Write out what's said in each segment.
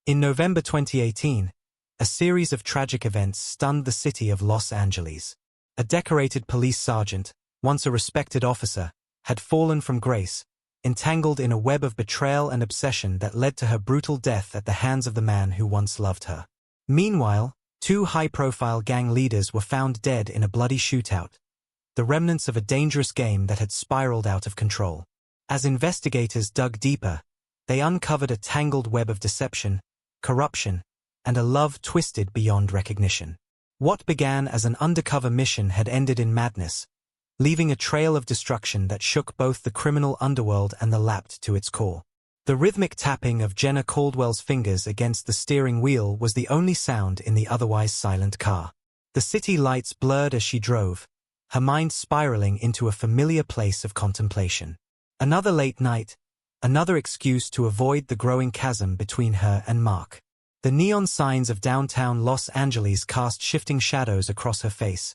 In November 2018, a series of tragic events stunned the city of Los Angeles. A decorated police sergeant, once a respected officer, had fallen from grace, entangled in a web of betrayal and obsession that led to her brutal death at the hands of the man who once loved her. Meanwhile, two high-profile gang leaders were found dead in a bloody shootout, the remnants of a dangerous game that had spiraled out of control. As investigators dug deeper, they uncovered a tangled web of deception, corruption, and a love twisted beyond recognition. What began as an undercover mission had ended in madness, leaving a trail of destruction that shook both the criminal underworld and the lapped to its core. The rhythmic tapping of Jenna Caldwell's fingers against the steering wheel was the only sound in the otherwise silent car. The city lights blurred as she drove, her mind spiraling into a familiar place of contemplation. Another late night, another excuse to avoid the growing chasm between her and Mark. The neon signs of downtown Los Angeles cast shifting shadows across her face,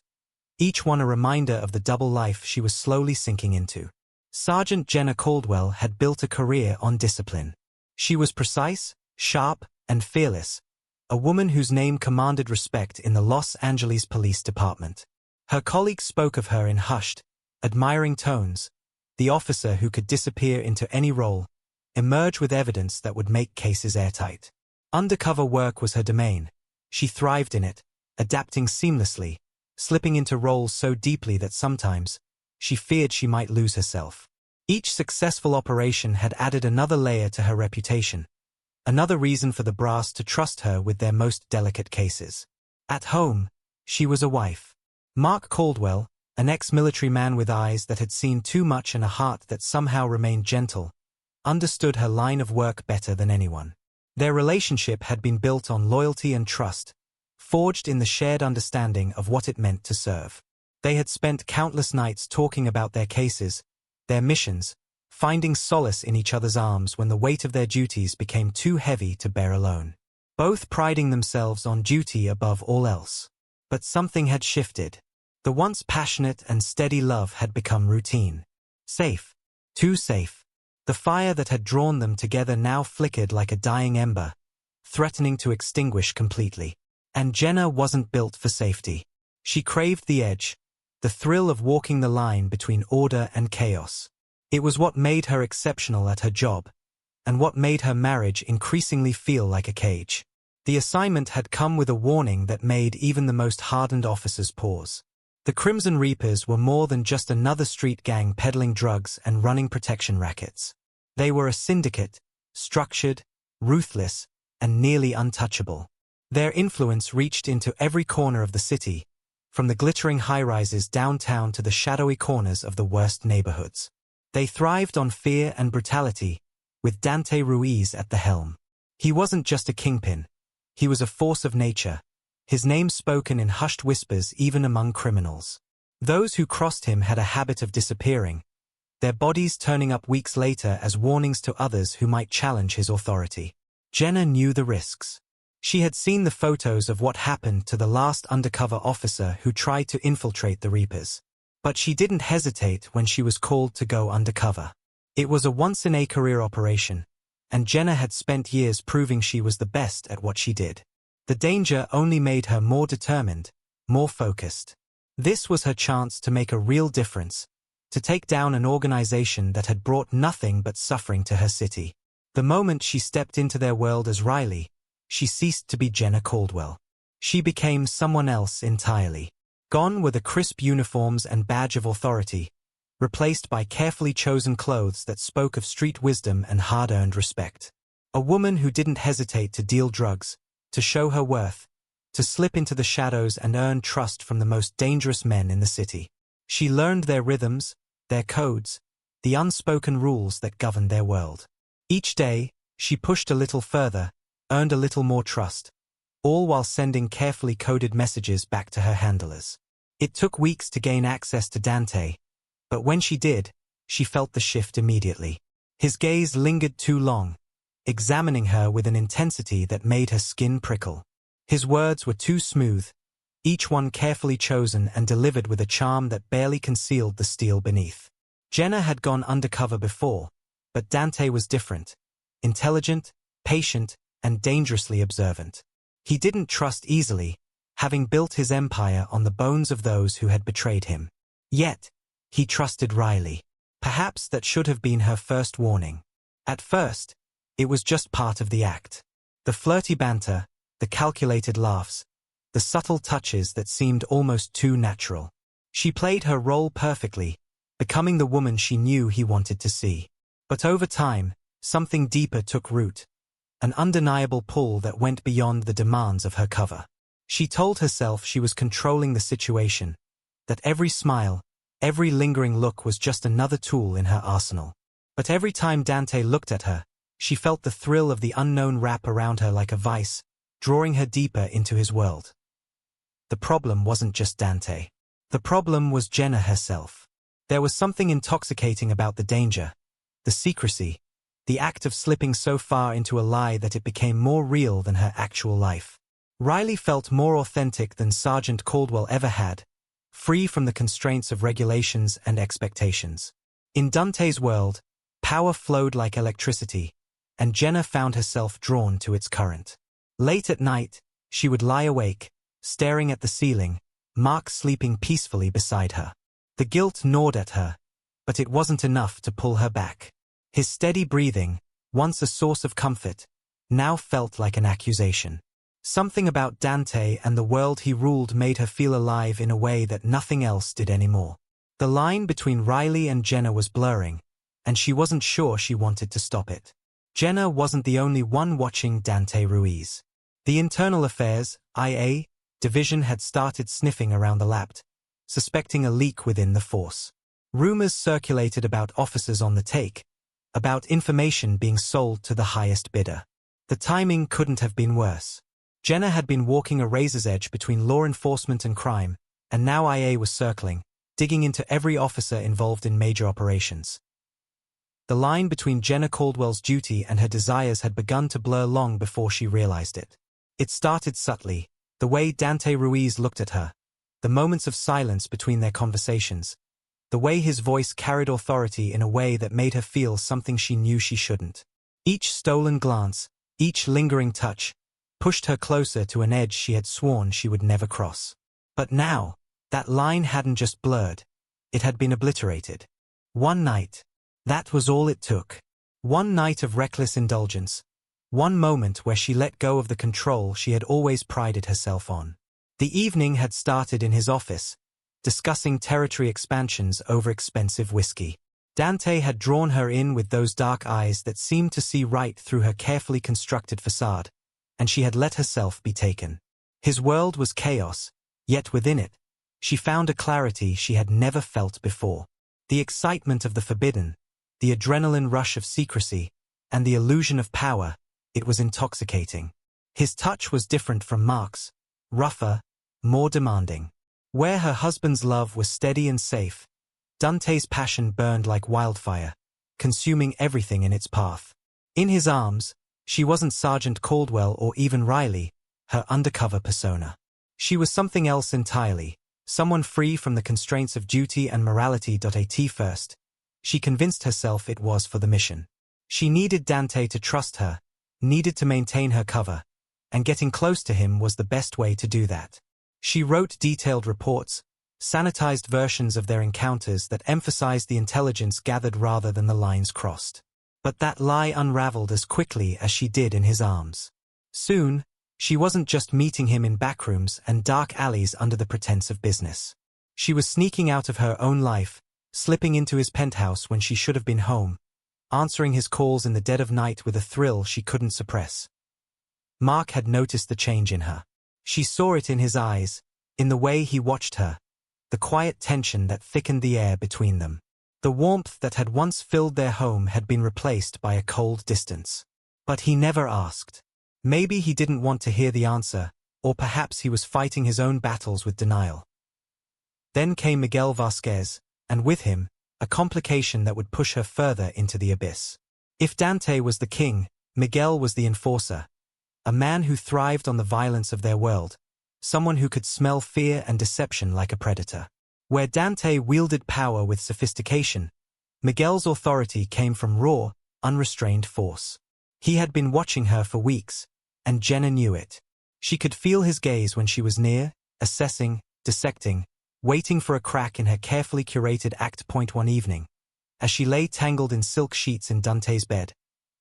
each one a reminder of the double life she was slowly sinking into. Sergeant Jenna Caldwell had built a career on discipline. She was precise, sharp, and fearless, a woman whose name commanded respect in the Los Angeles Police Department. Her colleagues spoke of her in hushed, admiring tones, the officer who could disappear into any role, emerge with evidence that would make cases airtight. Undercover work was her domain. She thrived in it, adapting seamlessly, slipping into roles so deeply that sometimes she feared she might lose herself. Each successful operation had added another layer to her reputation, another reason for the brass to trust her with their most delicate cases. At home, she was a wife. Mark Caldwell, an ex-military man with eyes that had seen too much and a heart that somehow remained gentle, understood her line of work better than anyone. Their relationship had been built on loyalty and trust, forged in the shared understanding of what it meant to serve. They had spent countless nights talking about their cases, their missions, finding solace in each other's arms when the weight of their duties became too heavy to bear alone. Both priding themselves on duty above all else. But something had shifted. The once passionate and steady love had become routine. Safe. Too safe. The fire that had drawn them together now flickered like a dying ember, threatening to extinguish completely. And Jenna wasn't built for safety. She craved the edge, the thrill of walking the line between order and chaos. It was what made her exceptional at her job, and what made her marriage increasingly feel like a cage. The assignment had come with a warning that made even the most hardened officers pause. The Crimson Reapers were more than just another street gang peddling drugs and running protection rackets. They were a syndicate, structured, ruthless, and nearly untouchable. Their influence reached into every corner of the city, from the glittering high-rises downtown to the shadowy corners of the worst neighborhoods. They thrived on fear and brutality, with Dante Ruiz at the helm. He wasn't just a kingpin. He was a force of nature, his name spoken in hushed whispers even among criminals. Those who crossed him had a habit of disappearing, their bodies turning up weeks later as warnings to others who might challenge his authority. Jenna knew the risks. She had seen the photos of what happened to the last undercover officer who tried to infiltrate the Reapers. But she didn't hesitate when she was called to go undercover. It was a once-in-a-career operation, and Jenna had spent years proving she was the best at what she did. The danger only made her more determined, more focused. This was her chance to make a real difference, to take down an organization that had brought nothing but suffering to her city. The moment she stepped into their world as Riley, she ceased to be Jenna Caldwell. She became someone else entirely. Gone were the crisp uniforms and badge of authority, replaced by carefully chosen clothes that spoke of street wisdom and hard-earned respect. A woman who didn't hesitate to deal drugs, to show her worth, to slip into the shadows and earn trust from the most dangerous men in the city. She learned their rhythms, their codes, the unspoken rules that governed their world. Each day, she pushed a little further, earned a little more trust, all while sending carefully coded messages back to her handlers. It took weeks to gain access to Dante, but when she did, she felt the shift immediately. His gaze lingered too long, examining her with an intensity that made her skin prickle. His words were too smooth, each one carefully chosen and delivered with a charm that barely concealed the steel beneath. Jenna had gone undercover before, but Dante was different. Intelligent, patient, and dangerously observant. He didn't trust easily, having built his empire on the bones of those who had betrayed him. Yet, he trusted Riley. Perhaps that should have been her first warning. At first, it was just part of the act. The flirty banter, the calculated laughs, the subtle touches that seemed almost too natural. She played her role perfectly, becoming the woman she knew he wanted to see. But over time, something deeper took root, an undeniable pull that went beyond the demands of her cover. She told herself she was controlling the situation, that every smile, every lingering look was just another tool in her arsenal. But every time Dante looked at her, she felt the thrill of the unknown wrap around her like a vice, drawing her deeper into his world. The problem wasn't just Dante. The problem was Jenna herself. There was something intoxicating about the danger, the secrecy, the act of slipping so far into a lie that it became more real than her actual life. Riley felt more authentic than Sergeant Caldwell ever had, free from the constraints of regulations and expectations. In Dante's world, power flowed like electricity, and Jenna found herself drawn to its current. Late at night, she would lie awake, staring at the ceiling, Mark sleeping peacefully beside her. The guilt gnawed at her, but it wasn't enough to pull her back. His steady breathing, once a source of comfort, now felt like an accusation. Something about Dante and the world he ruled made her feel alive in a way that nothing else did anymore. The line between Riley and Jenna was blurring, and she wasn't sure she wanted to stop it. Jenna wasn't the only one watching Dante Ruiz. The Internal Affairs, IA, division had started sniffing around the lab, suspecting a leak within the force. Rumors circulated about officers on the take, about information being sold to the highest bidder. The timing couldn't have been worse. Jenna had been walking a razor's edge between law enforcement and crime, and now IA was circling, digging into every officer involved in major operations. The line between Jenna Caldwell's duty and her desires had begun to blur long before she realized it. It started subtly, the way Dante Ruiz looked at her, the moments of silence between their conversations, the way his voice carried authority in a way that made her feel something she knew she shouldn't. Each stolen glance, each lingering touch, pushed her closer to an edge she had sworn she would never cross. But now, that line hadn't just blurred, it had been obliterated. One night. That was all it took. One night of reckless indulgence. One moment where she let go of the control she had always prided herself on. The evening had started in his office, discussing territory expansions over expensive whiskey. Dante had drawn her in with those dark eyes that seemed to see right through her carefully constructed facade, and she had let herself be taken. His world was chaos, yet within it, she found a clarity she had never felt before. The excitement of the forbidden, the adrenaline rush of secrecy, and the illusion of power, it was intoxicating. His touch was different from Mark's, rougher, more demanding. Where her husband's love was steady and safe, Dante's passion burned like wildfire, consuming everything in its path. In his arms, she wasn't Sergeant Caldwell or even Riley, her undercover persona. She was something else entirely, someone free from the constraints of duty and morality. At first, she convinced herself it was for the mission. She needed Dante to trust her, needed to maintain her cover, and getting close to him was the best way to do that. She wrote detailed reports, sanitized versions of their encounters that emphasized the intelligence gathered rather than the lines crossed. But that lie unraveled as quickly as she did in his arms. Soon, she wasn't just meeting him in backrooms and dark alleys under the pretense of business. She was sneaking out of her own life, slipping into his penthouse when she should have been home, answering his calls in the dead of night with a thrill she couldn't suppress. Mark had noticed the change in her. She saw it in his eyes, in the way he watched her, the quiet tension that thickened the air between them. The warmth that had once filled their home had been replaced by a cold distance. But he never asked. Maybe he didn't want to hear the answer, or perhaps he was fighting his own battles with denial. Then came Miguel Vasquez, and with him, a complication that would push her further into the abyss. If Dante was the king, Miguel was the enforcer, a man who thrived on the violence of their world, someone who could smell fear and deception like a predator. Where Dante wielded power with sophistication, Miguel's authority came from raw, unrestrained force. He had been watching her for weeks, and Jenna knew it. She could feel his gaze when she was near, assessing, dissecting, waiting for a crack in her carefully curated act point one evening. As she lay tangled in silk sheets in Dante's bed,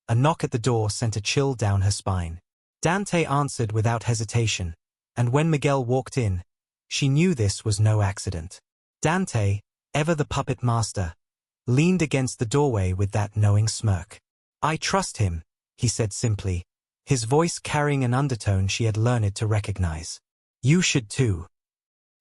a knock at the door sent a chill down her spine. Dante answered without hesitation, and when Miguel walked in, she knew this was no accident. Dante, ever the puppet master, leaned against the doorway with that knowing smirk. "I trust him," he said simply, his voice carrying an undertone she had learned to recognize. "You should too."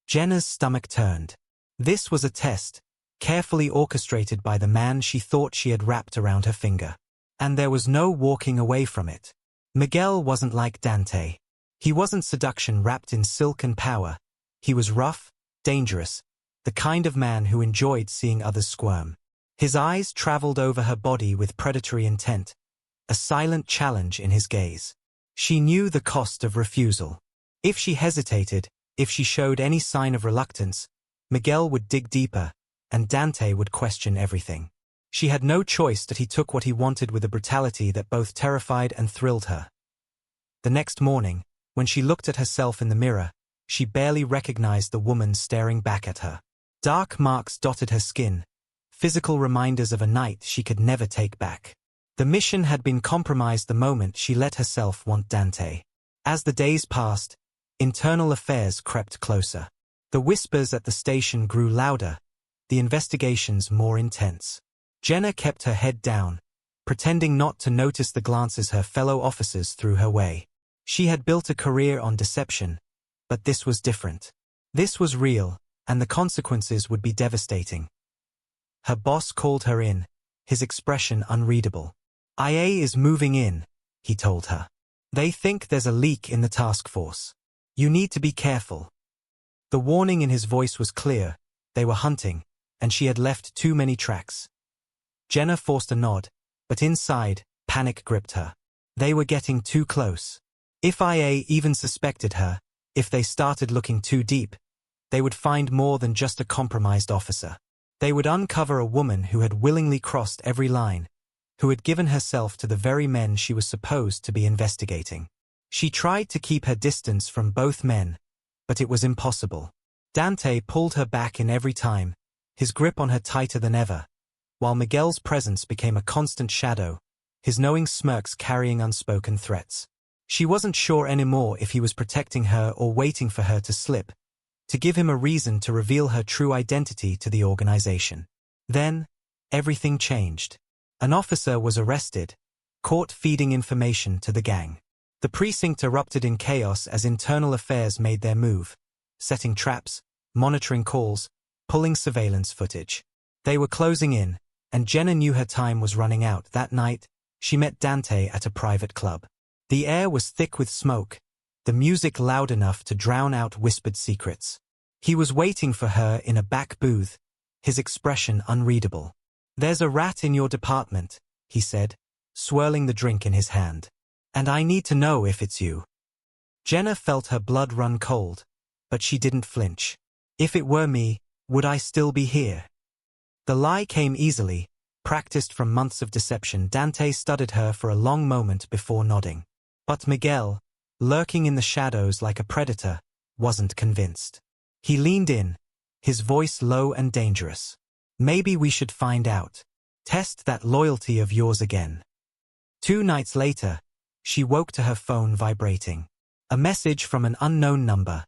Jenna's stomach turned. This was a test, carefully orchestrated by the man she thought she had wrapped around her finger. And there was no walking away from it. Miguel wasn't like Dante. He wasn't seduction wrapped in silk and power. He was rough, dangerous, the kind of man who enjoyed seeing others squirm. His eyes traveled over her body with predatory intent, a silent challenge in his gaze. She knew the cost of refusal. If she hesitated, if she showed any sign of reluctance, Miguel would dig deeper, and Dante would question everything. She had no choice that he took what he wanted with a brutality that both terrified and thrilled her. The next morning, when she looked at herself in the mirror, she barely recognized the woman staring back at her. Dark marks dotted her skin, physical reminders of a night she could never take back. The mission had been compromised the moment she let herself want Dante. As the days passed, internal affairs crept closer. The whispers at the station grew louder, the investigations more intense. Jenna kept her head down, pretending not to notice the glances her fellow officers threw her way. She had built a career on deception, but this was different. This was real, and the consequences would be devastating. Her boss called her in, his expression unreadable. "IA is moving in," he told her. "They think there's a leak in the task force. You need to be careful." The warning in his voice was clear. They were hunting, and she had left too many tracks. Jenna forced a nod, but inside, panic gripped her. They were getting too close. If IA even suspected her, if they started looking too deep, they would find more than just a compromised officer. They would uncover a woman who had willingly crossed every line, who had given herself to the very men she was supposed to be investigating. She tried to keep her distance from both men, but it was impossible. Dante pulled her back in every time, his grip on her tighter than ever, while Miguel's presence became a constant shadow, his knowing smirks carrying unspoken threats. She wasn't sure anymore if he was protecting her or waiting for her to slip, to give him a reason to reveal her true identity to the organization. Then, everything changed. An officer was arrested, caught feeding information to the gang. The precinct erupted in chaos as internal affairs made their move, setting traps, monitoring calls, pulling surveillance footage. They were closing in, and Jenna knew her time was running out. That night, she met Dante at a private club. The air was thick with smoke, the music loud enough to drown out whispered secrets. He was waiting for her in a back booth, his expression unreadable. "There's a rat in your department," he said, swirling the drink in his hand. "And I need to know if it's you." Jenna felt her blood run cold, but she didn't flinch. "If it were me, would I still be here?" The lie came easily, practiced from months of deception. Dante studied her for a long moment before nodding. But Miguel, lurking in the shadows like a predator, wasn't convinced. He leaned in, his voice low and dangerous. "Maybe we should find out. Test that loyalty of yours again." 2 nights later, she woke to her phone vibrating. A message from an unknown number.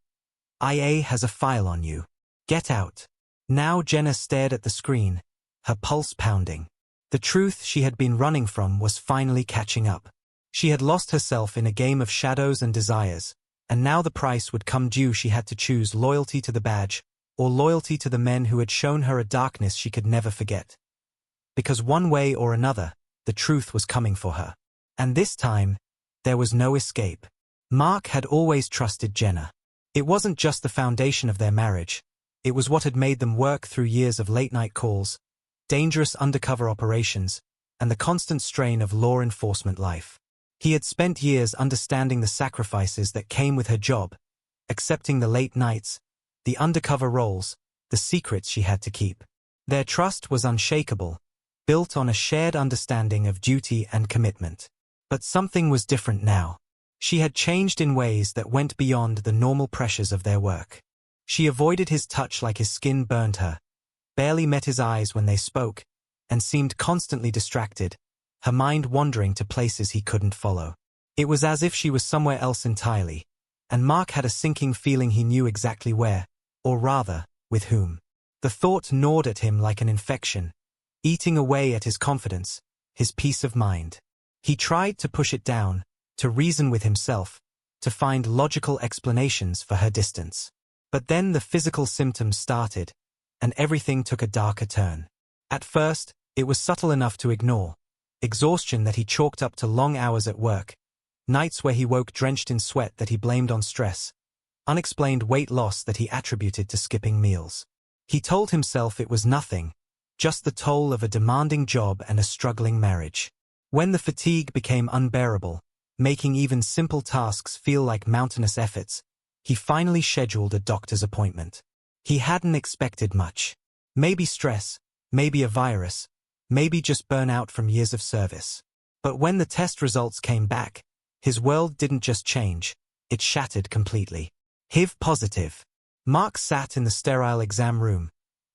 "IA has a file on you. Get out." Now Jenna stared at the screen, her pulse pounding. The truth she had been running from was finally catching up. She had lost herself in a game of shadows and desires, and now the price would come due. She had to choose loyalty to the badge, or loyalty to the men who had shown her a darkness she could never forget. Because one way or another, the truth was coming for her. And this time, there was no escape. Mark had always trusted Jenna. It wasn't just the foundation of their marriage. It was what had made them work through years of late-night calls, dangerous undercover operations, and the constant strain of law enforcement life. He had spent years understanding the sacrifices that came with her job, accepting the late nights, the undercover roles, the secrets she had to keep. Their trust was unshakable, built on a shared understanding of duty and commitment. But something was different now. She had changed in ways that went beyond the normal pressures of their work. She avoided his touch like his skin burned her, barely met his eyes when they spoke, and seemed constantly distracted, her mind wandering to places he couldn't follow. It was as if she was somewhere else entirely, and Mark had a sinking feeling he knew exactly where, or rather, with whom. The thought gnawed at him like an infection, eating away at his confidence, his peace of mind. He tried to push it down, to reason with himself, to find logical explanations for her distance. But then the physical symptoms started, and everything took a darker turn. At first, it was subtle enough to ignore. Exhaustion that he chalked up to long hours at work, nights where he woke drenched in sweat that he blamed on stress, unexplained weight loss that he attributed to skipping meals. He told himself it was nothing, just the toll of a demanding job and a struggling marriage. When the fatigue became unbearable, making even simple tasks feel like mountainous efforts, he finally scheduled a doctor's appointment. He hadn't expected much. Maybe stress, maybe a virus, maybe just burnout from years of service. But when the test results came back, his world didn't just change, it shattered completely. HIV positive. Mark sat in the sterile exam room,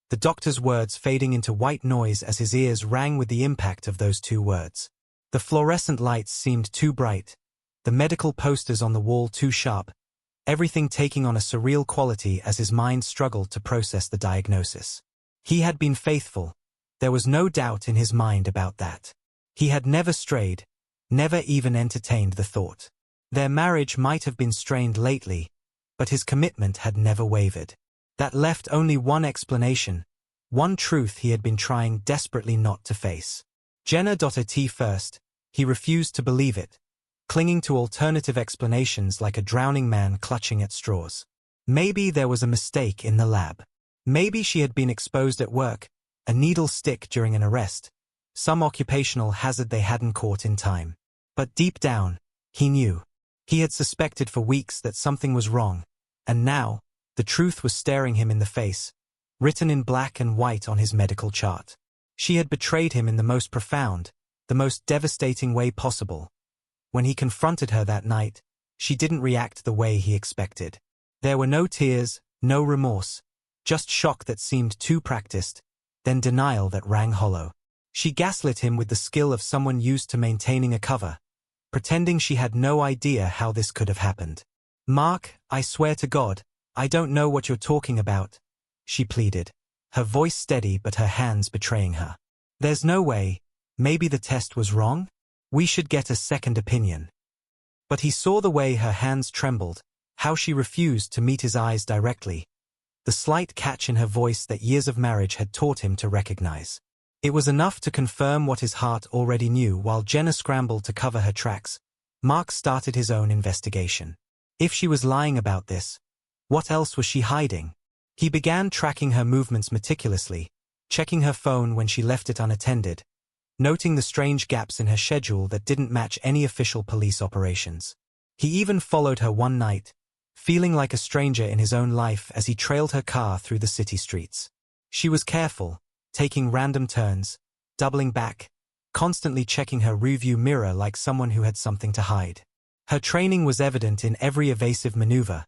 the doctor's words fading into white noise as his ears rang with the impact of those two words. The fluorescent lights seemed too bright, the medical posters on the wall too sharp, everything taking on a surreal quality as his mind struggled to process the diagnosis. He had been faithful. There was no doubt in his mind about that. He had never strayed, never even entertained the thought. Their marriage might have been strained lately, but his commitment had never wavered. That left only one explanation, one truth he had been trying desperately not to face. Jenna.T first, he refused to believe it, clinging to alternative explanations like a drowning man clutching at straws. Maybe there was a mistake in the lab. Maybe she had been exposed at work, a needle stick during an arrest, some occupational hazard they hadn't caught in time. But deep down, he knew. He had suspected for weeks that something was wrong, and now, the truth was staring him in the face, written in black and white on his medical chart. She had betrayed him in the most profound, the most devastating way possible. When he confronted her that night, she didn't react the way he expected. There were no tears, no remorse, just shock that seemed too practiced, then denial that rang hollow. She gaslit him with the skill of someone used to maintaining a cover, pretending she had no idea how this could have happened. "Mark, I swear to God, I don't know what you're talking about," she pleaded, her voice steady but her hands betraying her. "There's no way. Maybe the test was wrong? We should get a second opinion." But he saw the way her hands trembled, how she refused to meet his eyes directly, the slight catch in her voice that years of marriage had taught him to recognize. It was enough to confirm what his heart already knew. While Jenna scrambled to cover her tracks, Mark started his own investigation. If she was lying about this, what else was she hiding? He began tracking her movements meticulously, checking her phone when she left it unattended, noting the strange gaps in her schedule that didn't match any official police operations. He even followed her one night, feeling like a stranger in his own life as he trailed her car through the city streets. She was careful, taking random turns, doubling back, constantly checking her rearview mirror like someone who had something to hide. Her training was evident in every evasive maneuver,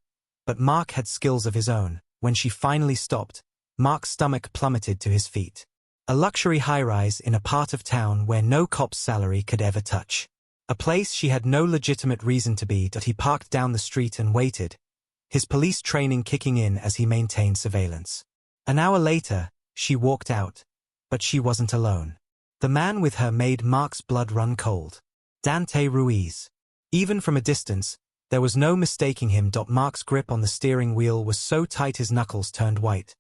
but Mark had skills of his own. When she finally stopped, Mark's stomach plummeted to his feet. A luxury high-rise in a part of town where no cop's salary could ever touch. A place she had no legitimate reason to be. He parked down the street and waited, his police training kicking in as he maintained surveillance. An hour later, she walked out, but she wasn't alone. The man with her made Mark's blood run cold. Dante Ruiz. Even from a distance, there was no mistaking him. Mark's grip on the steering wheel was so tight his knuckles turned white,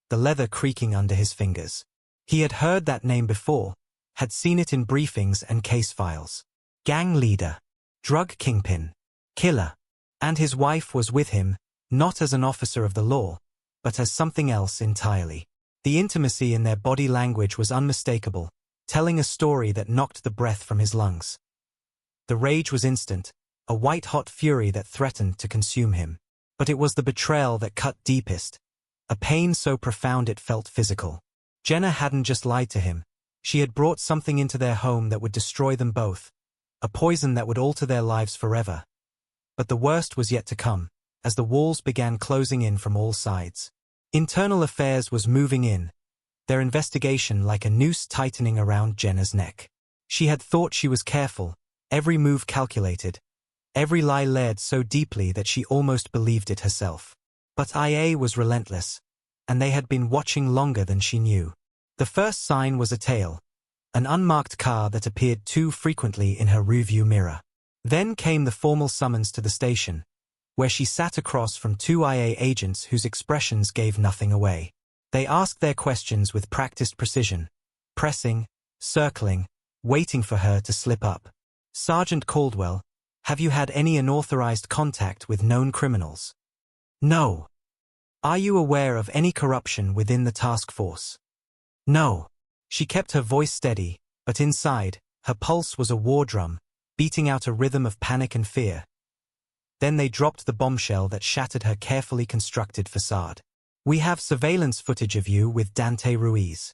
the leather creaking under his fingers. He had heard that name before, had seen it in briefings and case files. Gang leader, drug kingpin, killer. And his wife was with him, not as an officer of the law, but as something else entirely. The intimacy in their body language was unmistakable, telling a story that knocked the breath from his lungs. The rage was instant, a white-hot fury that threatened to consume him. But it was the betrayal that cut deepest, a pain so profound it felt physical. Jenna hadn't just lied to him, she had brought something into their home that would destroy them both, a poison that would alter their lives forever. But the worst was yet to come, as the walls began closing in from all sides. Internal Affairs was moving in, their investigation like a noose tightening around Jenna's neck. She had thought she was careful, every move calculated, every lie layered so deeply that she almost believed it herself. But IA was relentless, and they had been watching longer than she knew. The first sign was a tail, an unmarked car that appeared too frequently in her rearview mirror. Then came the formal summons to the station, where she sat across from two IA agents whose expressions gave nothing away. They asked their questions with practiced precision, pressing, circling, waiting for her to slip up. Sergeant Caldwell, have you had any unauthorized contact with known criminals? No. Are you aware of any corruption within the task force? No. She kept her voice steady, but inside, her pulse was a war drum, beating out a rhythm of panic and fear. Then they dropped the bombshell that shattered her carefully constructed facade. We have surveillance footage of you with Dante Ruiz.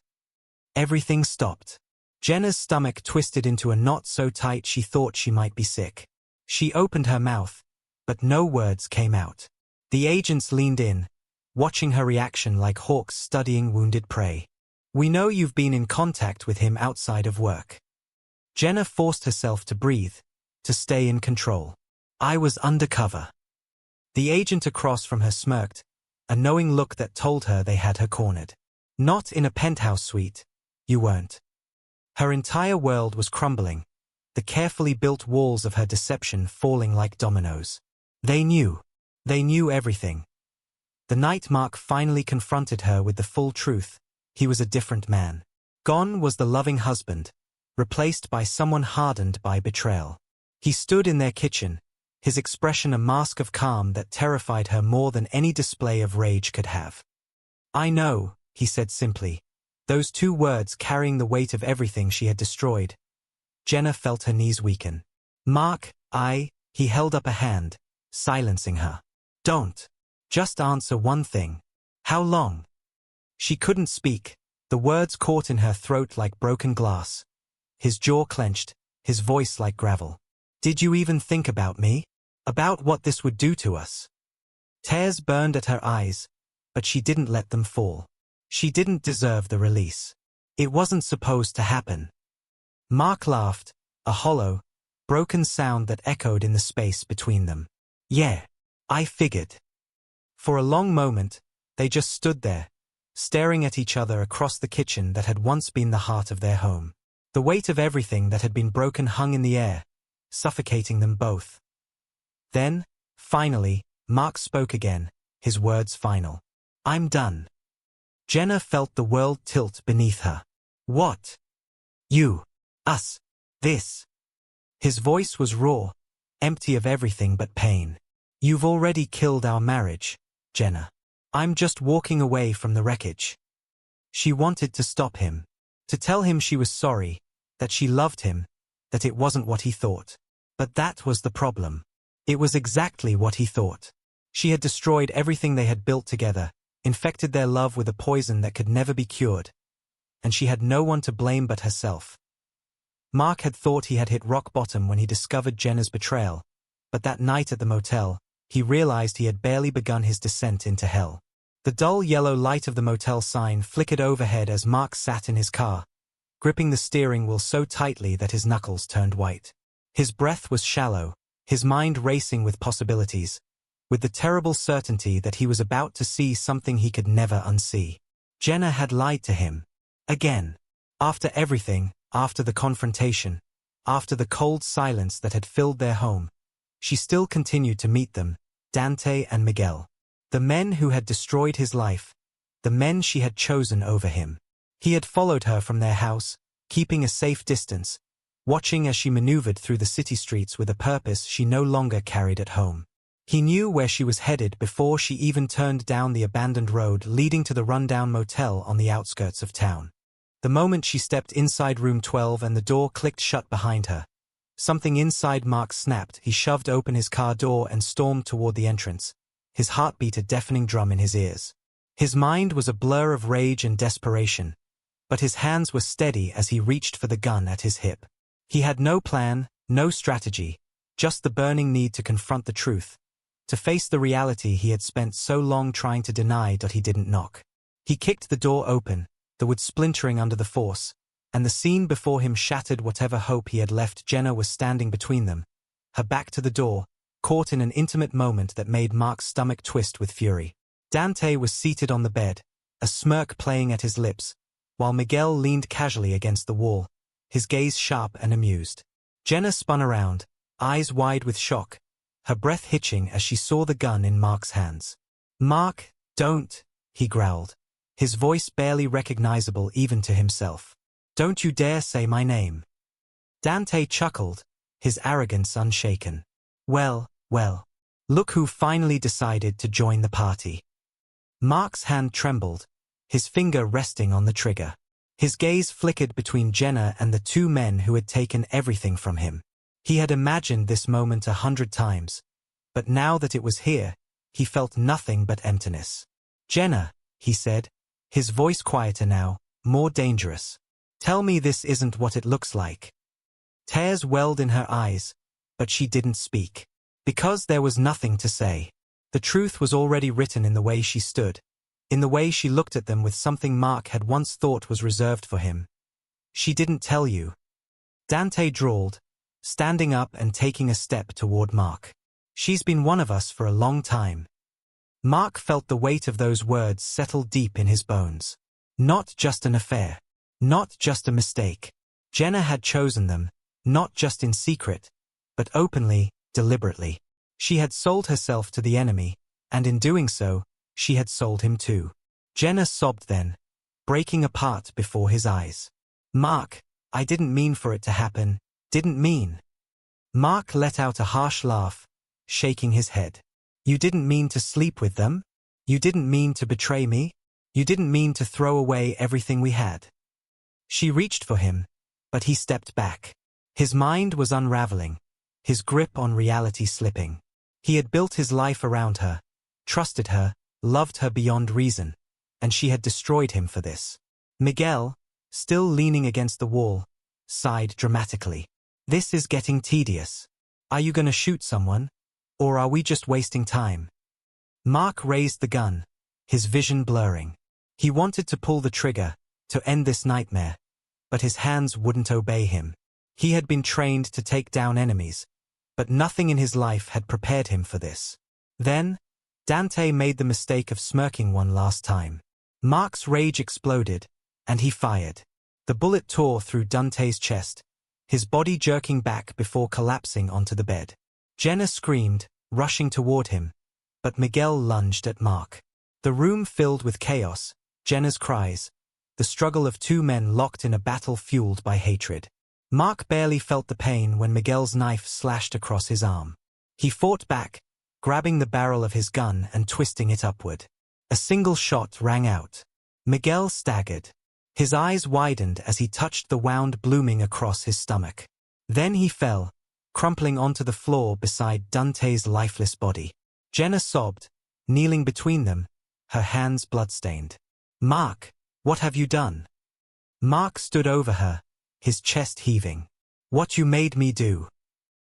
Everything stopped. Jenna's stomach twisted into a knot so tight she thought she might be sick. She opened her mouth, but no words came out. The agents leaned in, watching her reaction like hawks studying wounded prey. We know you've been in contact with him outside of work. Jenna forced herself to breathe, to stay in control. I was undercover. The agent across from her smirked, a knowing look that told her they had her cornered. Not in a penthouse suite, you weren't. Her entire world was crumbling, the carefully built walls of her deception falling like dominoes. They knew everything. The night Mark finally confronted her with the full truth, he was a different man. Gone was the loving husband, replaced by someone hardened by betrayal. He stood in their kitchen, his expression a mask of calm that terrified her more than any display of rage could have. I know, he said simply, those two words carrying the weight of everything she had destroyed. Jenna felt her knees weaken. Mark, he held up a hand, silencing her. Don't. Just answer one thing. How long? She couldn't speak, the words caught in her throat like broken glass. His jaw clenched, his voice like gravel. Did you even think about me? About what this would do to us? Tears burned at her eyes, but she didn't let them fall. She didn't deserve the release. It wasn't supposed to happen. Mark laughed, a hollow, broken sound that echoed in the space between them. Yeah, I figured. For a long moment, they just stood there, staring at each other across the kitchen that had once been the heart of their home. The weight of everything that had been broken hung in the air, suffocating them both. Then, finally, Mark spoke again, his words final. I'm done. Jenna felt the world tilt beneath her. What? You. Us. This. His voice was raw, empty of everything but pain. You've already killed our marriage, Jenna. I'm just walking away from the wreckage. She wanted to stop him, to tell him she was sorry, that she loved him, that it wasn't what he thought. But that was the problem. It was exactly what he thought. She had destroyed everything they had built together, infected their love with a poison that could never be cured, and she had no one to blame but herself. Mark had thought he had hit rock bottom when he discovered Jenna's betrayal, but that night at the motel, he realized he had barely begun his descent into hell. The dull yellow light of the motel sign flickered overhead as Mark sat in his car, gripping the steering wheel so tightly that his knuckles turned white. His breath was shallow, his mind racing with possibilities, with the terrible certainty that he was about to see something he could never unsee. Jenna had lied to him. Again. After everything, after the confrontation, after the cold silence that had filled their home, she still continued to meet them, Dante and Miguel. The men who had destroyed his life, the men she had chosen over him. He had followed her from their house, keeping a safe distance, watching as she maneuvered through the city streets with a purpose she no longer carried at home. He knew where she was headed before she even turned down the abandoned road leading to the rundown motel on the outskirts of town. The moment she stepped inside room 12 and the door clicked shut behind her, something inside Mark snapped. He shoved open his car door and stormed toward the entrance, his heartbeat a deafening drum in his ears. His mind was a blur of rage and desperation, but his hands were steady as he reached for the gun at his hip. He had no plan, No strategy, just the burning need to confront the truth, to face the reality he had spent so long trying to deny that he didn't knock. He kicked the door open, the wood splintering under the force, and the scene before him shattered whatever hope he had left. Jenna was standing between them, her back to the door, caught in an intimate moment that made Mark's stomach twist with fury. Dante was seated on the bed, a smirk playing at his lips, while Miguel leaned casually against the wall, his gaze sharp and amused. Jenna spun around, eyes wide with shock, her breath hitching as she saw the gun in Mark's hands. "Mark, don't," he growled, his voice barely recognizable even to himself. "Don't you dare say my name." Dante chuckled, his arrogance unshaken. Well, look who finally decided to join the party." Mark's hand trembled, his finger resting on the trigger. His gaze flickered between Jenna and the two men who had taken everything from him. He had imagined this moment 100 times, but now that it was here, he felt nothing but emptiness. "Jenna," he said, his voice quieter now, more dangerous. "Tell me this isn't what it looks like." Tears welled in her eyes, but she didn't speak. Because there was nothing to say. The truth was already written in the way she stood, in the way she looked at them with something Mark had once thought was reserved for him. "She didn't tell you," Dante drawled, standing up and taking a step toward Mark. "She's been one of us for a long time." Mark felt the weight of those words settle deep in his bones. Not just an affair. Not just a mistake. Jenna had chosen them, not just in secret, but openly, deliberately. She had sold herself to the enemy, and in doing so, she had sold him too. Jenna sobbed then, breaking apart before his eyes. "Mark, I didn't mean for it to happen, didn't mean." Mark let out a harsh laugh, shaking his head. "You didn't mean to sleep with them? You didn't mean to betray me? You didn't mean to throw away everything we had?" She reached for him, but he stepped back. His mind was unraveling, his grip on reality slipping. He had built his life around her, trusted her, loved her beyond reason, and she had destroyed him for this. Miguel, still leaning against the wall, sighed dramatically. "This is getting tedious. Are you gonna shoot someone? Or are we just wasting time?" Mark raised the gun, his vision blurring. He wanted to pull the trigger, to end this nightmare, but his hands wouldn't obey him. He had been trained to take down enemies, but nothing in his life had prepared him for this. Then, Dante made the mistake of smirking one last time. Mark's rage exploded, and he fired. The bullet tore through Dante's chest, his body jerking back before collapsing onto the bed. Jenna screamed, rushing toward him, but Miguel lunged at Mark. The room filled with chaos, Jenna's cries, the struggle of two men locked in a battle fueled by hatred. Mark barely felt the pain when Miguel's knife slashed across his arm. He fought back, grabbing the barrel of his gun and twisting it upward. A single shot rang out. Miguel staggered. His eyes widened as he touched the wound blooming across his stomach. Then he fell, crumpling onto the floor beside Dante's lifeless body. Jenna sobbed, kneeling between them, her hands bloodstained. "Mark, what have you done?" Mark stood over her, his chest heaving. "What you made me do."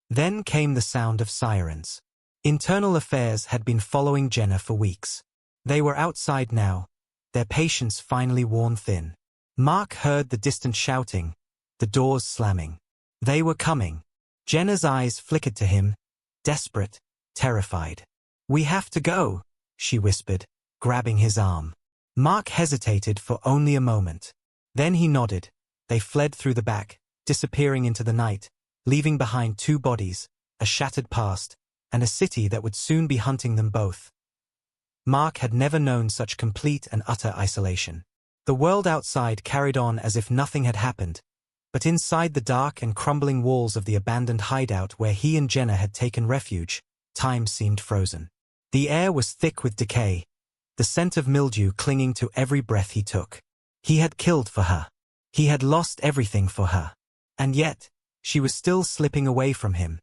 Then came the sound of sirens. Internal Affairs had been following Jenna for weeks. They were outside now, their patience finally worn thin. Mark heard the distant shouting, the doors slamming. They were coming. Jenna's eyes flickered to him, desperate, terrified. "We have to go," she whispered, grabbing his arm. Mark hesitated for only a moment. Then he nodded. They fled through the back, disappearing into the night, leaving behind two bodies, a shattered past, and a city that would soon be hunting them both. Mark had never known such complete and utter isolation. The world outside carried on as if nothing had happened, but inside the dark and crumbling walls of the abandoned hideout where he and Jenna had taken refuge, time seemed frozen. The air was thick with decay, the scent of mildew clinging to every breath he took. He had killed for her. He had lost everything for her. And yet, she was still slipping away from him.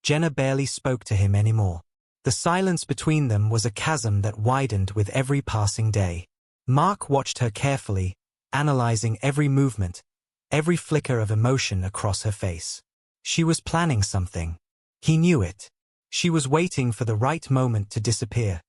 Jenna barely spoke to him anymore. The silence between them was a chasm that widened with every passing day. Mark watched her carefully, analyzing every movement, every flicker of emotion across her face. She was planning something. He knew it. She was waiting for the right moment to disappear,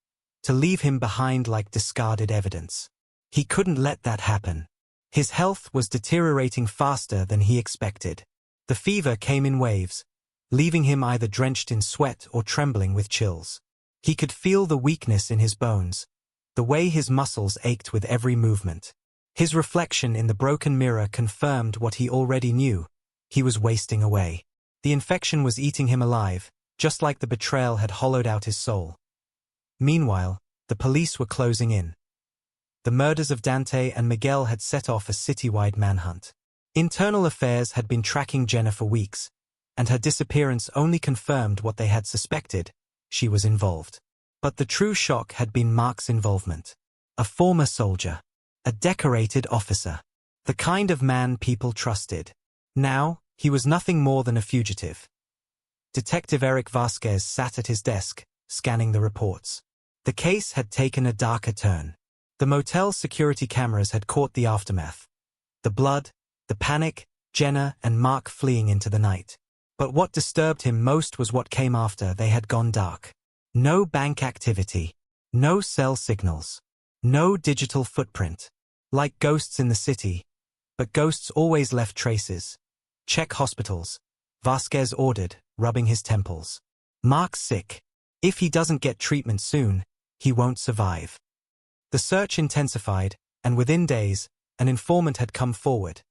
to leave him behind like discarded evidence. He couldn't let that happen. His health was deteriorating faster than he expected. The fever came in waves, leaving him either drenched in sweat or trembling with chills. He could feel the weakness in his bones, the way his muscles ached with every movement. His reflection in the broken mirror confirmed what he already knew. He was wasting away. The infection was eating him alive, just like the betrayal had hollowed out his soul. Meanwhile, the police were closing in. The murders of Dante and Miguel had set off a citywide manhunt. Internal Affairs had been tracking Jenna for weeks, and her disappearance only confirmed what they had suspected: she was involved. But the true shock had been Mark's involvement. A former soldier. A decorated officer. The kind of man people trusted. Now, he was nothing more than a fugitive. Detective Eric Vasquez sat at his desk, scanning the reports. The case had taken a darker turn. The motel security cameras had caught the aftermath. The blood, the panic, Jenna and Mark fleeing into the night. But what disturbed him most was what came after they had gone dark. No bank activity. No cell signals. No digital footprint. Like ghosts in the city. But ghosts always left traces. Check hospitals, Vasquez ordered, rubbing his temples. Mark's sick. If he doesn't get treatment soon, he won't survive. The search intensified, and within days, an informant had come forward.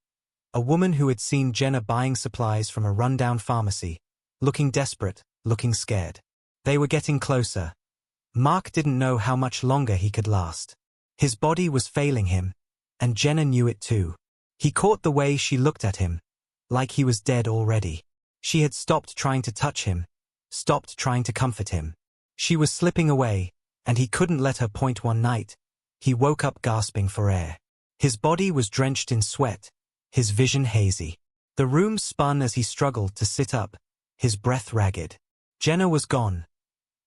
A woman who had seen Jenna buying supplies from a rundown pharmacy, looking desperate, looking scared. They were getting closer. Mark didn't know how much longer he could last. His body was failing him, and Jenna knew it too. He caught the way she looked at him, like he was dead already. She had stopped trying to touch him, stopped trying to comfort him. She was slipping away, and he couldn't let her point. One night, he woke up gasping for air. His body was drenched in sweat, his vision hazy. The room spun as he struggled to sit up, his breath ragged. Jenna was gone.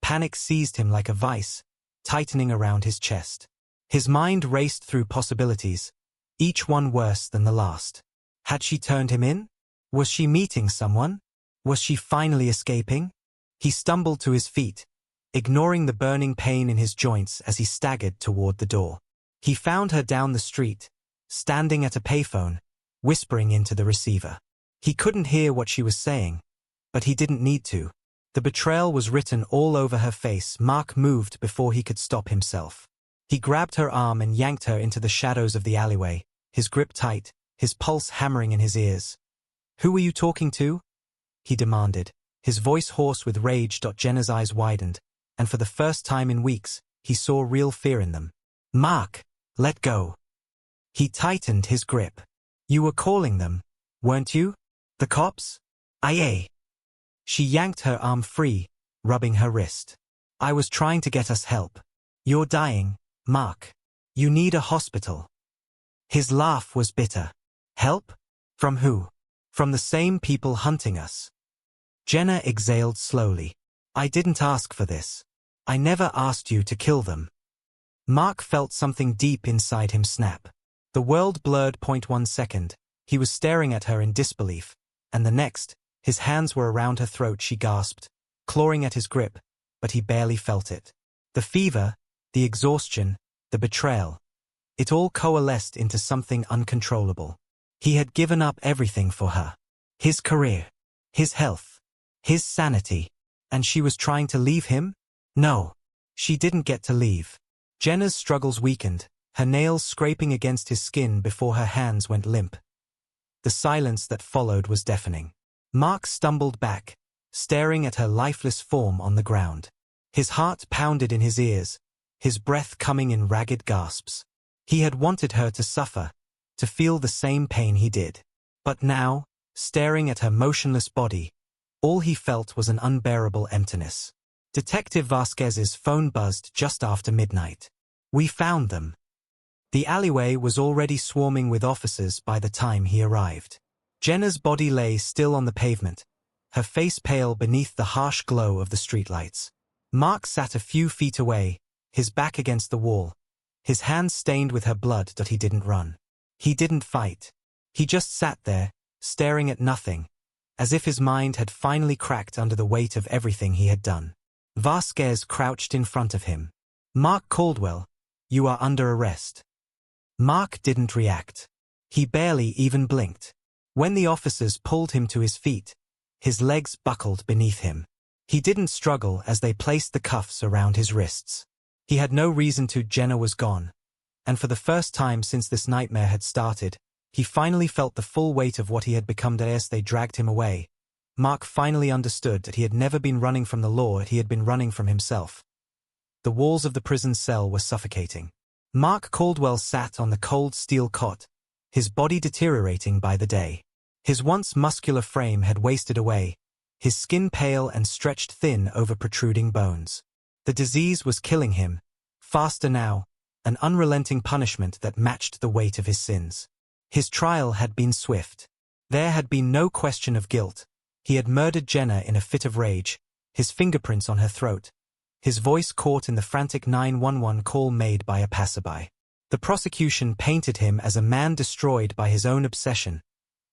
Panic seized him like a vice, tightening around his chest. His mind raced through possibilities, each one worse than the last. Had she turned him in? Was she meeting someone? Was she finally escaping? He stumbled to his feet, ignoring the burning pain in his joints as he staggered toward the door. He found her down the street, standing at a payphone, whispering into the receiver. He couldn't hear what she was saying, but he didn't need to. The betrayal was written all over her face. Mark moved before he could stop himself. He grabbed her arm and yanked her into the shadows of the alleyway, his grip tight, his pulse hammering in his ears. "Who were you talking to?" he demanded, his voice hoarse with rage. Jenna's eyes widened, and for the first time in weeks, he saw real fear in them. "Mark, let go." He tightened his grip. "You were calling them, weren't you? The cops?" "Aye." She yanked her arm free, rubbing her wrist. "I was trying to get us help. You're dying, Mark. You need a hospital." His laugh was bitter. "Help? From who?" "From the same people hunting us." Jenna exhaled slowly. "I didn't ask for this. I never asked you to kill them." Mark felt something deep inside him snap. The world blurred. 1 second, he was staring at her in disbelief, and the next, his hands were around her throat. She gasped, clawing at his grip, but he barely felt it. The fever, the exhaustion, the betrayal, it all coalesced into something uncontrollable. He had given up everything for her. His career, his health, his sanity, and she was trying to leave him? No, she didn't get to leave. Jenna's struggles weakened, her nails scraping against his skin before her hands went limp. The silence that followed was deafening. Mark stumbled back, staring at her lifeless form on the ground. His heart pounded in his ears, his breath coming in ragged gasps. He had wanted her to suffer, to feel the same pain he did. But now, staring at her motionless body, all he felt was an unbearable emptiness. Detective Vasquez's phone buzzed just after midnight. "We found them." The alleyway was already swarming with officers by the time he arrived. Jenna's body lay still on the pavement, her face pale beneath the harsh glow of the streetlights. Mark sat a few feet away, his back against the wall, his hands stained with her blood. He didn't run. He didn't fight. He just sat there, staring at nothing, as if his mind had finally cracked under the weight of everything he had done. Vasquez crouched in front of him. "Mark Caldwell, you are under arrest." Mark didn't react. He barely even blinked. When the officers pulled him to his feet, his legs buckled beneath him. He didn't struggle as they placed the cuffs around his wrists. He had no reason to. Jenna was gone. And for the first time since this nightmare had started, he finally felt the full weight of what he had become. As they dragged him away, Mark finally understood that he had never been running from the law, he had been running from himself. The walls of the prison cell were suffocating. Mark Caldwell sat on the cold steel cot, his body deteriorating by the day. His once muscular frame had wasted away, his skin pale and stretched thin over protruding bones. The disease was killing him, faster now, an unrelenting punishment that matched the weight of his sins. His trial had been swift. There had been no question of guilt. He had murdered Jenna in a fit of rage, his fingerprints on her throat, his voice caught in the frantic 911 call made by a passerby. The prosecution painted him as a man destroyed by his own obsession,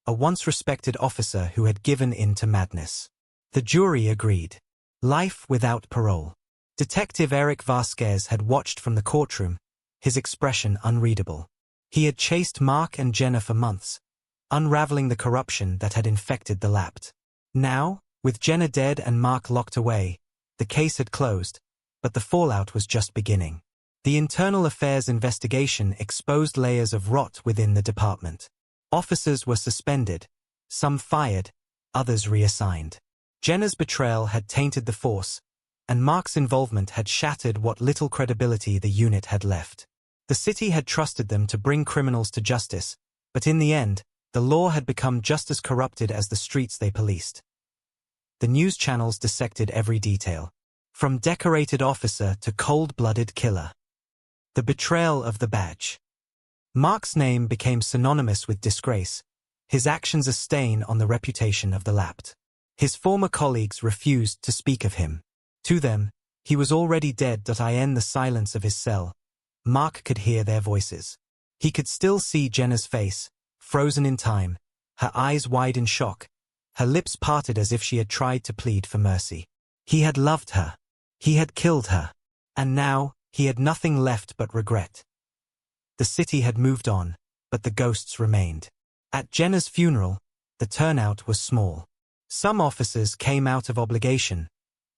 a once respected officer who had given in to madness. The jury agreed. Life without parole. Detective Eric Vasquez had watched from the courtroom, his expression unreadable. He had chased Mark and Jenna for months, unraveling the corruption that had infected the lab. Now, with Jenna dead and Mark locked away, the case had closed, but the fallout was just beginning. The internal affairs investigation exposed layers of rot within the department. Officers were suspended, some fired, others reassigned. Jenna's betrayal had tainted the force, and Mark's involvement had shattered what little credibility the unit had left. The city had trusted them to bring criminals to justice, but in the end, the law had become just as corrupted as the streets they policed. The news channels dissected every detail, from decorated officer to cold-blooded killer. The betrayal of the badge. Mark's name became synonymous with disgrace, his actions a stain on the reputation of the lab. His former colleagues refused to speak of him. To them, he was already dead. In the silence of his cell, Mark could hear their voices. He could still see Jenna's face, frozen in time, her eyes wide in shock, her lips parted as if she had tried to plead for mercy. He had loved her. He had killed her. And now, he had nothing left but regret. The city had moved on, but the ghosts remained. At Jenna's funeral, the turnout was small. Some officers came out of obligation,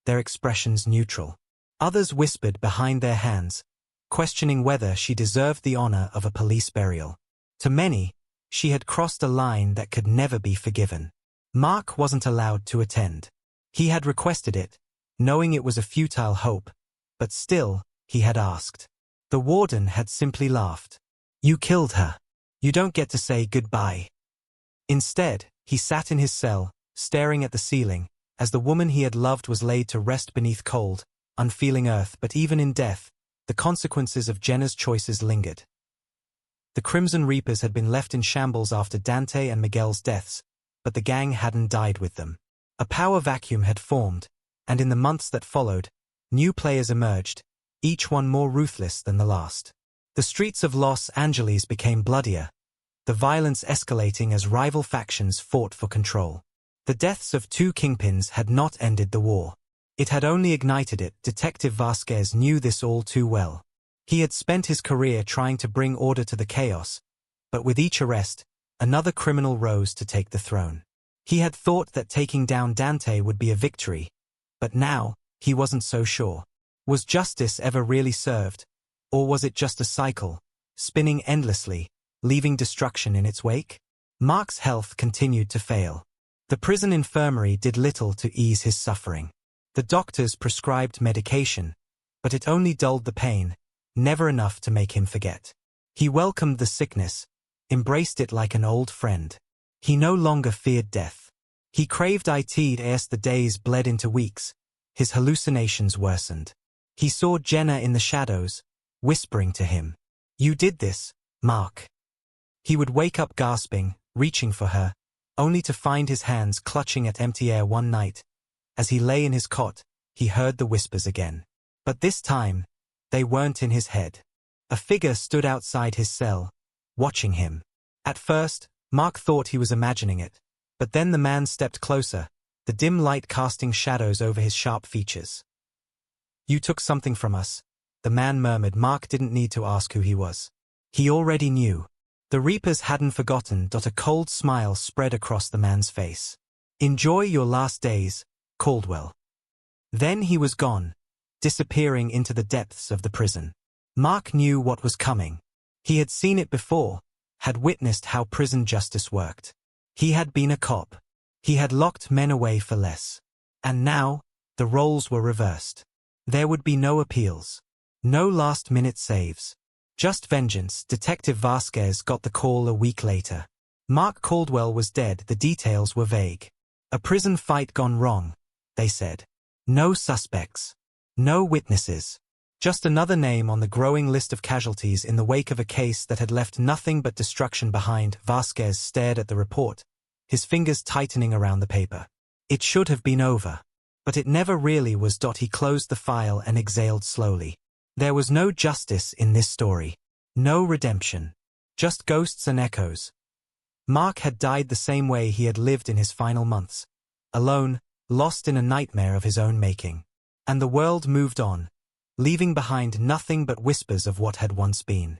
their expressions neutral. Others whispered behind their hands, questioning whether she deserved the honor of a police burial. To many, she had crossed a line that could never be forgiven. Mark wasn't allowed to attend. He had requested it, knowing it was a futile hope, but still, he had asked. The warden had simply laughed. "You killed her. You don't get to say goodbye." Instead, he sat in his cell, staring at the ceiling, as the woman he had loved was laid to rest beneath cold, unfeeling earth. But even in death, the consequences of Jenna's choices lingered. The Crimson Reapers had been left in shambles after Dante and Miguel's deaths, but the gang hadn't died with them. A power vacuum had formed, and in the months that followed, new players emerged, each one more ruthless than the last. The streets of Los Angeles became bloodier, the violence escalating as rival factions fought for control. The deaths of two kingpins had not ended the war. It had only ignited it. Detective Vasquez knew this all too well. He had spent his career trying to bring order to the chaos, but with each arrest, another criminal rose to take the throne. He had thought that taking down Dante would be a victory, but now, he wasn't so sure. Was justice ever really served, or was it just a cycle, spinning endlessly, leaving destruction in its wake? Mark's health continued to fail. The prison infirmary did little to ease his suffering. The doctors prescribed medication, but it only dulled the pain, never enough to make him forget. He welcomed the sickness, embraced it like an old friend. He no longer feared death. He craved it as the days bled into weeks, his hallucinations worsened. He saw Jenna in the shadows, whispering to him, "You did this, Mark." He would wake up gasping, reaching for her, only to find his hands clutching at empty air. One night, as he lay in his cot, he heard the whispers again. But this time, they weren't in his head. A figure stood outside his cell, watching him. At first, Mark thought he was imagining it, But then the man stepped closer, the dim light casting shadows over his sharp features. "You took something from us," the man murmured. Mark didn't need to ask who he was. He already knew. The Reapers hadn't forgotten. A cold smile spread across the man's face. "Enjoy your last days, Caldwell." Then he was gone, disappearing into the depths of the prison. Mark knew what was coming. He had seen it before, had witnessed how prison justice worked. He had been a cop. He had locked men away for less. And now, the roles were reversed. There would be no appeals. No last-minute saves. Just vengeance. Detective Vasquez got the call a week later. Mark Caldwell was dead. The details were vague. A prison fight gone wrong, they said. No suspects. No witnesses. Just another name on the growing list of casualties in the wake of a case that had left nothing but destruction behind. Vasquez stared at the report, his fingers tightening around the paper. It should have been over. But it never really was. He closed the file and exhaled slowly. There was no justice in this story. No redemption. Just ghosts and echoes. Mark had died the same way he had lived in his final months. Alone, lost in a nightmare of his own making. And the world moved on, leaving behind nothing but whispers of what had once been.